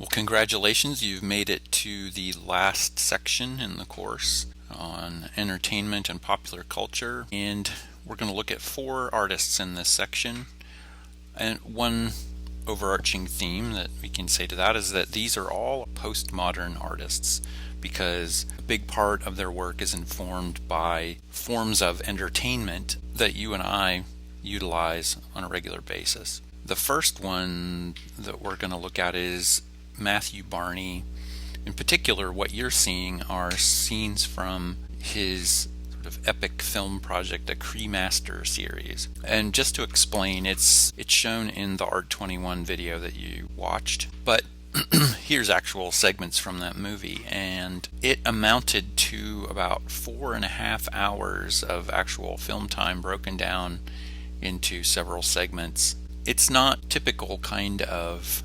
Well, congratulations, you've made it to the last section in the course on entertainment and popular culture, and we're going to look at 4 artists in this section. And one overarching theme that we can say to that is that these are all postmodern artists, because a big part of their work is informed by forms of entertainment that you and I utilize on a regular basis. The first one that we're going to look at is Matthew Barney. In particular, what you're seeing are scenes from his sort of epic film project, the Cremaster series. And just to explain, it's shown in the Art21 video that you watched, but here's actual segments from that movie, and it amounted to about 4.5 hours of actual film time broken down into several segments. It's not typical kind of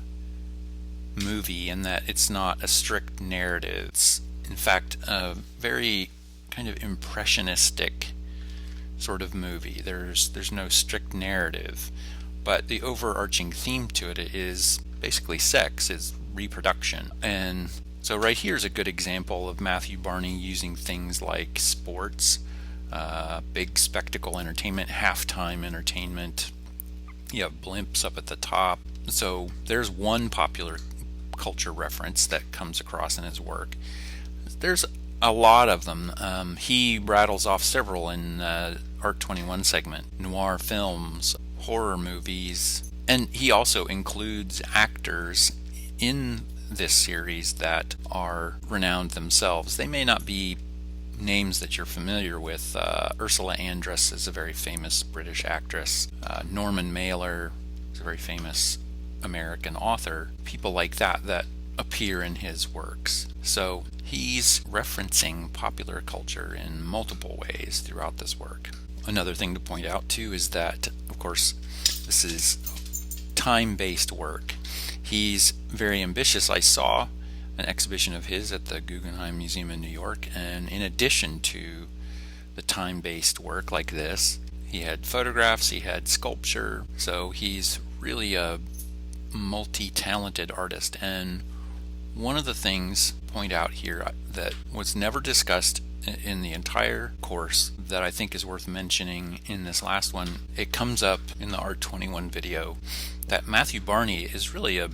movie in that it's not a strict narrative. It's in fact a very kind of impressionistic sort of movie. There's no strict narrative, but the overarching theme to it is basically sex, is reproduction. And so right here is a good example of Matthew Barney using things like sports, big spectacle entertainment, halftime entertainment. You have blimps up at the top. So there's one popular culture reference that comes across in his work. There's a lot of them. He rattles off several in Art21 segment. Noir films, horror movies, and he also includes actors in this series that are renowned themselves. They may not be names that you're familiar with. Ursula Andress is a very famous British actress. Norman Mailer is a very famous American author. People like that appear in his works. So he's referencing popular culture in multiple ways throughout this work. Another thing to point out too is that, of course, this is time-based work. He's very ambitious. I saw an exhibition of his at the Guggenheim Museum in New York, and in addition to the time-based work like this, he had photographs, he had sculpture, so he's really a multi-talented artist. And one of the things to point out here that was never discussed in the entire course that I think is worth mentioning in this last one, it comes up in the Art21 video, that Matthew Barney is really a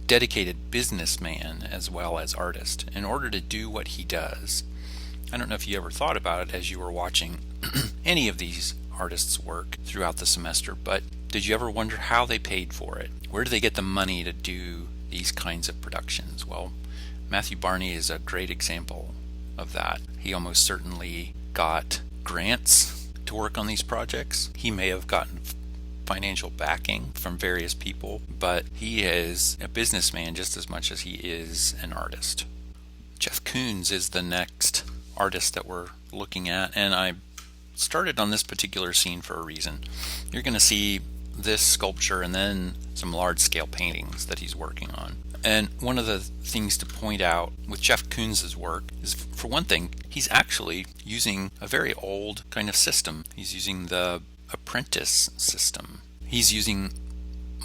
dedicated businessman as well as artist. In order to do what he does, I don't know if you ever thought about it as you were watching any of these artists' work throughout the semester, but did you ever wonder how they paid for it? Where do they get the money to do these kinds of productions? Well, Matthew Barney is a great example of that. He almost certainly got grants to work on these projects. He may have gotten financial backing from various people, but he is a businessman just as much as he is an artist. Jeff Koons is the next artist that we're looking at, and I started on this particular scene for a reason. You're going to see this sculpture and then some large-scale paintings that he's working on. And one of the things to point out with Jeff Koons' work is, for one thing, he's actually using a very old kind of system. He's using the apprentice system. He's using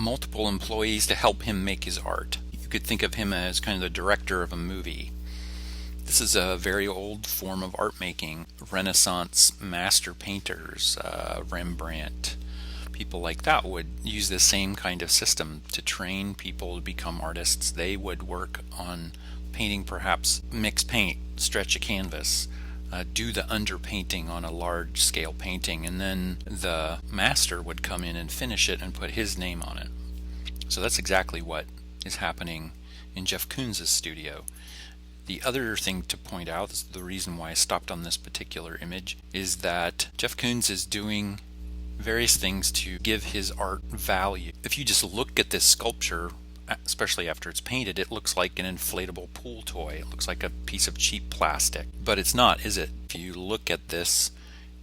multiple employees to help him make his art. You could think of him as kind of the director of a movie. This is a very old form of art making. Renaissance master painters, Rembrandt, people like that would use the same kind of system to train people to become artists. They would work on painting, perhaps mix paint, stretch a canvas, do the underpainting on a large scale painting, and then the master would come in and finish it and put his name on it. So that's exactly what is happening in Jeff Koons' studio. The other thing to point out, is the reason why I stopped on this particular image, is that Jeff Koons is doing various things to give his art value. If you just look at this sculpture, especially after it's painted, it looks like an inflatable pool toy. It looks like a piece of cheap plastic, but it's not, is it? If you look at this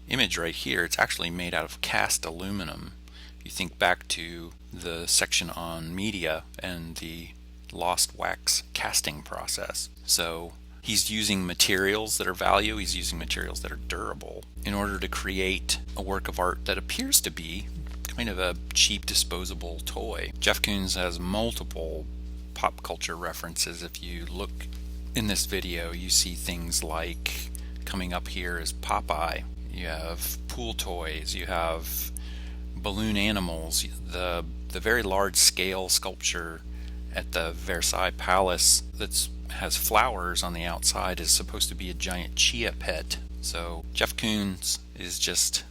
image right here, it's actually made out of cast aluminum. You think back to the section on media and the lost wax casting process. So he's using materials that are value, he's using materials that are durable in order to create a work of art that appears to be kind of a cheap disposable toy. Jeff Koons has multiple pop culture references. If you look in this video, you see things like, coming up here is Popeye, you have pool toys, you have balloon animals, the very large scale sculpture at the Versailles Palace that has flowers on the outside is supposed to be a giant chia pet. So Jeff Koons is just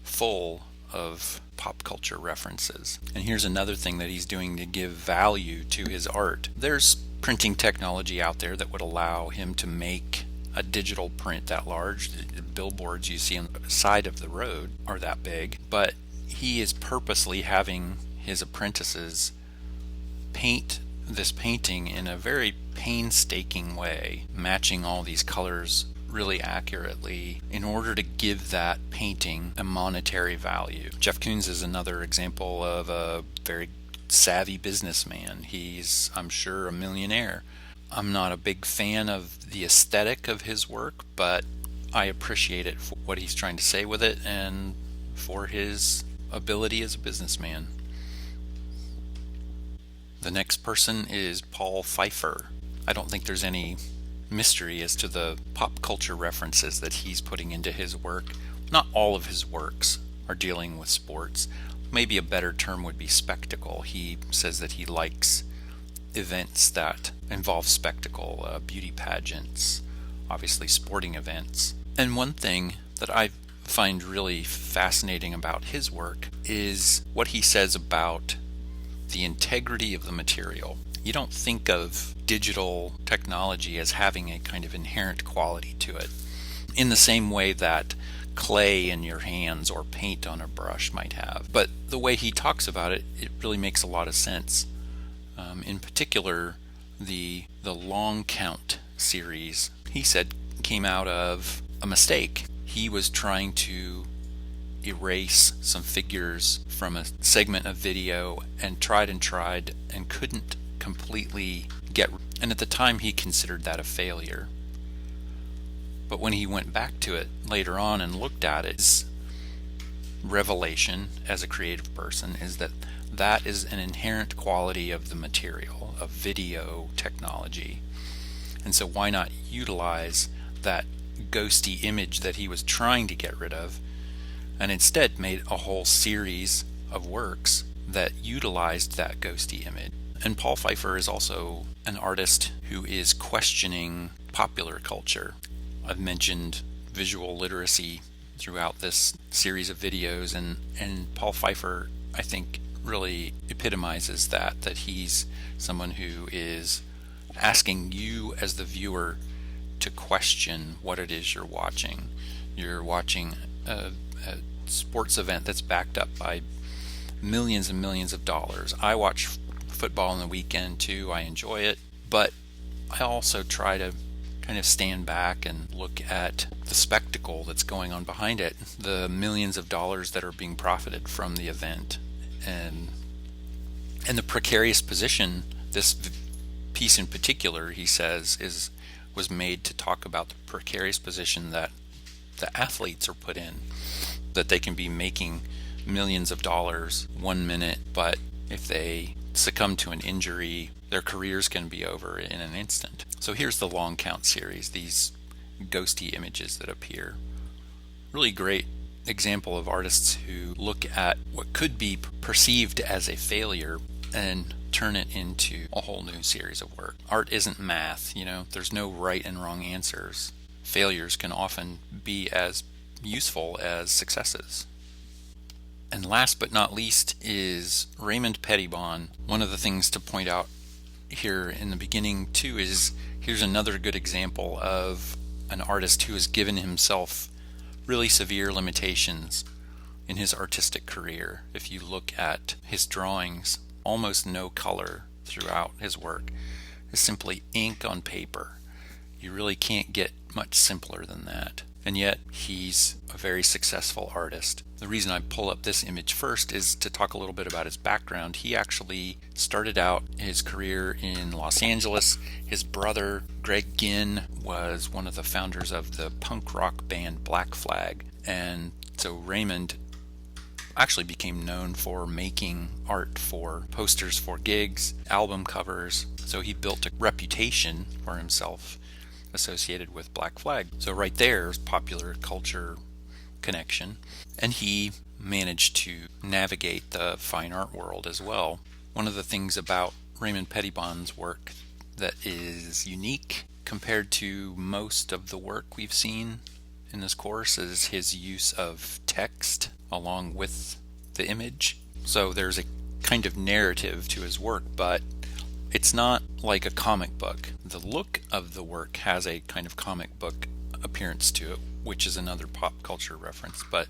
full of pop culture references. And here's another thing that he's doing to give value to his art. There's printing technology out there that would allow him to make a digital print that large. The billboards you see on the side of the road are that big, but he is purposely having his apprentices paint this painting in a very painstaking way, matching all these colors really accurately in order to give that painting a monetary value. Jeff Koons is another example of a very savvy businessman. He's, I'm sure, a millionaire. I'm not a big fan of the aesthetic of his work, but I appreciate it for what he's trying to say with it and for his ability as a businessman. The next person is Paul Pfeiffer. I don't think there's any mystery as to the pop culture references that he's putting into his work. Not all of his works are dealing with sports. Maybe a better term would be spectacle. He says that he likes events that involve spectacle, beauty pageants, obviously sporting events. And one thing that I find really fascinating about his work is what he says about the integrity of the material. You don't think of digital technology as having a kind of inherent quality to it, in the same way that clay in your hands or paint on a brush might have. But the way he talks about it, it really makes a lot of sense. In particular, the Long Count series, he said, came out of a mistake. He was trying to erase some figures from a segment of video and tried and couldn't completely get, and at the time he considered that a failure. But when he went back to it later on and looked at it, his revelation as a creative person is that that is an inherent quality of the material, of video technology. And so why not utilize that ghosty image that he was trying to get rid of, and instead made a whole series of works that utilized that ghosty image. And Paul Pfeiffer is also an artist who is questioning popular culture. I've mentioned visual literacy throughout this series of videos, and Paul Pfeiffer, I think, really epitomizes that he's someone who is asking you as the viewer to question what it is you're watching. You're watching a sports event that's backed up by millions and millions of dollars. I watch football on the weekend too. I enjoy it, but I also try to kind of stand back and look at the spectacle that's going on behind it, the millions of dollars that are being profited from the event, and the precarious position. This piece in particular, he says, was made to talk about the precarious position that the athletes are put in, that they can be making millions of dollars 1 minute, but if they succumb to an injury, their careers can be over in an instant. So here's the Long Count series, these ghosty images that appear. Really great example of artists who look at what could be perceived as a failure and turn it into a whole new series of work. Art isn't math, there's no right and wrong answers. Failures can often be as useful as successes. And last but not least is Raymond Pettibon. One of the things to point out here in the beginning too is here's another good example of an artist who has given himself really severe limitations in his artistic career. If you look at his drawings, almost no color throughout his work. It's simply ink on paper. You really can't get much simpler than that. And yet he's a very successful artist. The reason I pull up this image first is to talk a little bit about his background. He actually started out his career in Los Angeles. His brother, Greg Ginn, was one of the founders of the punk rock band Black Flag. And so Raymond actually became known for making art for posters for gigs, album covers. So he built a reputation for himself associated with Black Flag. So right there's popular culture connection. And he managed to navigate the fine art world as well. One of the things about Raymond Pettibon's work that is unique compared to most of the work we've seen in this course is his use of text along with the image. So there's a kind of narrative to his work, but it's not like a comic book. The look of the work has a kind of comic book appearance to it, which is another pop culture reference. But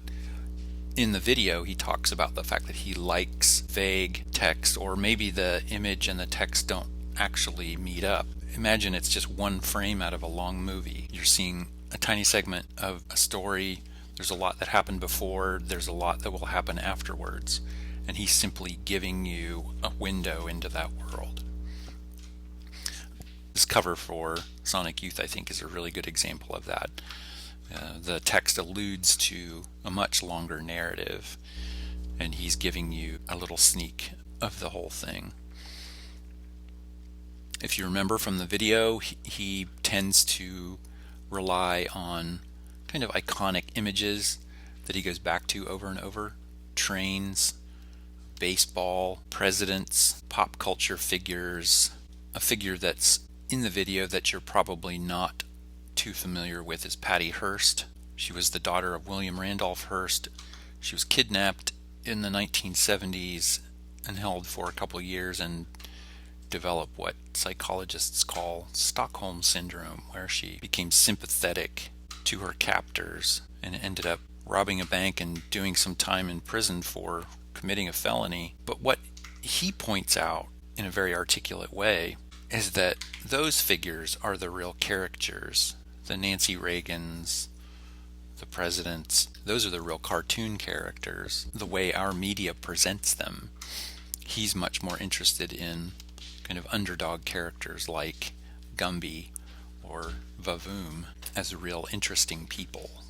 in the video, he talks about the fact that he likes vague text, or maybe the image and the text don't actually meet up. Imagine it's just one frame out of a long movie. You're seeing a tiny segment of a story. There's a lot that happened before. There's a lot that will happen afterwards. And he's simply giving you a window into that world. This cover for Sonic Youth, I think, is a really good example of that. The text alludes to a much longer narrative, and he's giving you a little sneak of the whole thing. If you remember from the video, he tends to rely on kind of iconic images that he goes back to over and over. Trains, baseball, presidents, pop culture figures. A figure that's in the video that you're probably not too familiar with is Patty Hearst. She was the daughter of William Randolph Hearst. She was kidnapped in the 1970s and held for a couple of years and developed what psychologists call Stockholm Syndrome, where she became sympathetic to her captors and ended up robbing a bank and doing some time in prison for committing a felony. But what he points out in a very articulate way is that those figures are the real caricatures. The Nancy Reagans, the presidents, those are the real cartoon characters, the way our media presents them. He's much more interested in kind of underdog characters like Gumby or Vavoom as real interesting people.